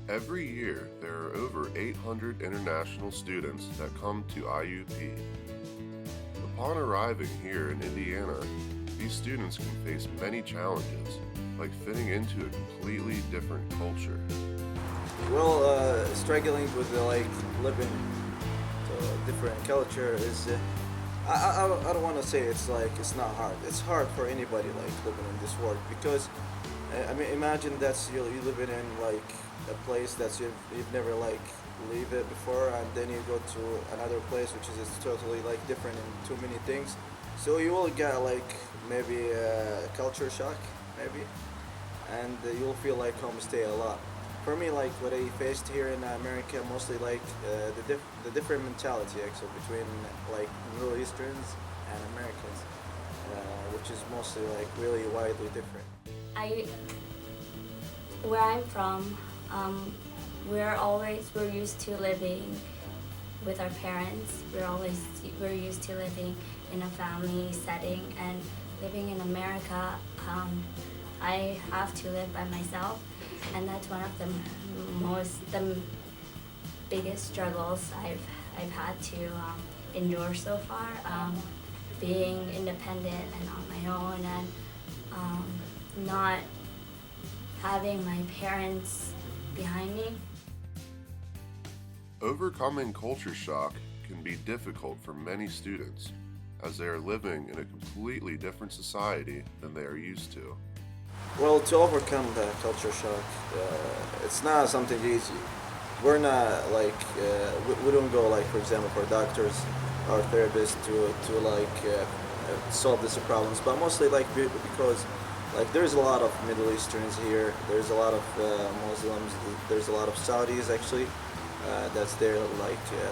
Every year, there are over 800 international students that come to IUP. Upon arriving here in Indiana, these students can face many challenges, like fitting into a completely different culture. Well, struggling with living to a different culture is. I don't want to say it's not hard. It's hard for anybody living in this world because I mean imagine that's you living in a place that you've never leave it before, and then you go to another place which is totally different in too many things. So you will get maybe a culture shock maybe, and you'll feel like homestay a lot. For me, what I faced here in America, mostly the different mentality actually between Middle Easterns and Americans, which is mostly really widely different. I, where I'm from, we're used to living with our parents. We're used to living in a family setting, and living in America, I have to live by myself, and that's one of the biggest struggles I've had to endure so far. Being independent and on my own, and not having my parents behind me. Overcoming culture shock can be difficult for many students, as they are living in a completely different society than they are used to. Well, to overcome the culture shock, it's not something easy. We're not we don't go for example, for doctors or therapists to solve these problems, but mostly because there's a lot of Middle Easterns here. There's a lot of Muslims. There's a lot of Saudis actually that's there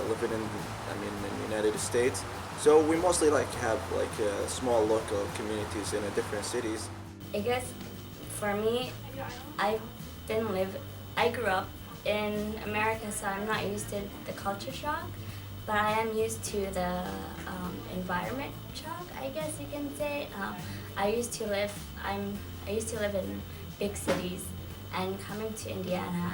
living in the United States. So we mostly have small local communities in different cities. I guess for me, I didn't live. I grew up in America, so I'm not used to the culture shock, but I am used to the environment shock, I guess you can say. I used to live. I used to live in big cities, and coming to Indiana,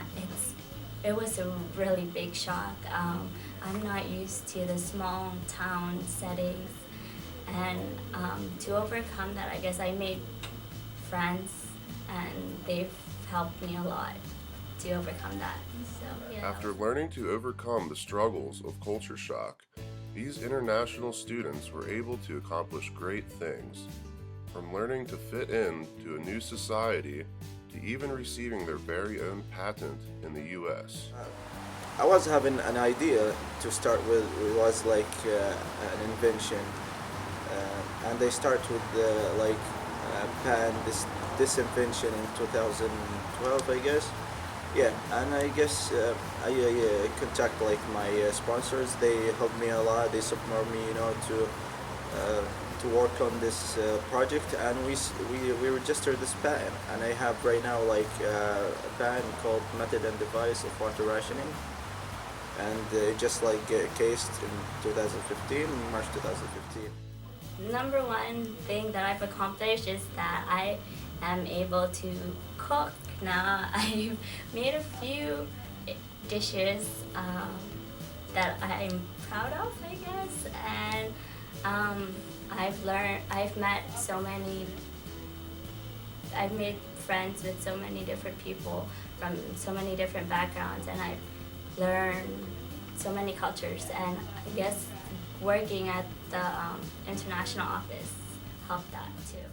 it was a really big shock. I'm not used to the small town settings, and to overcome that, I guess I made friends, and they've helped me a lot to overcome that. So yeah. After learning to overcome the struggles of culture shock, these international students were able to accomplish great things, from learning to fit in to a new society to even receiving their very own patent in the US. I was having an idea to start with. It was an invention, and they start with patent this invention in 2012, I guess. Yeah, and I guess I contact my sponsors. They help me a lot. They support me, to work on this project, and we registered this patent. And I have right now a patent called Method and Device of Water Rationing, and it just cased in 2015, March 2015. Number one thing that I've accomplished is that I am able to cook now. I've made a few dishes that I'm proud of, I guess, and I've made friends with so many different people from so many different backgrounds, and I've learned so many cultures, and I guess working at the international office helped that too.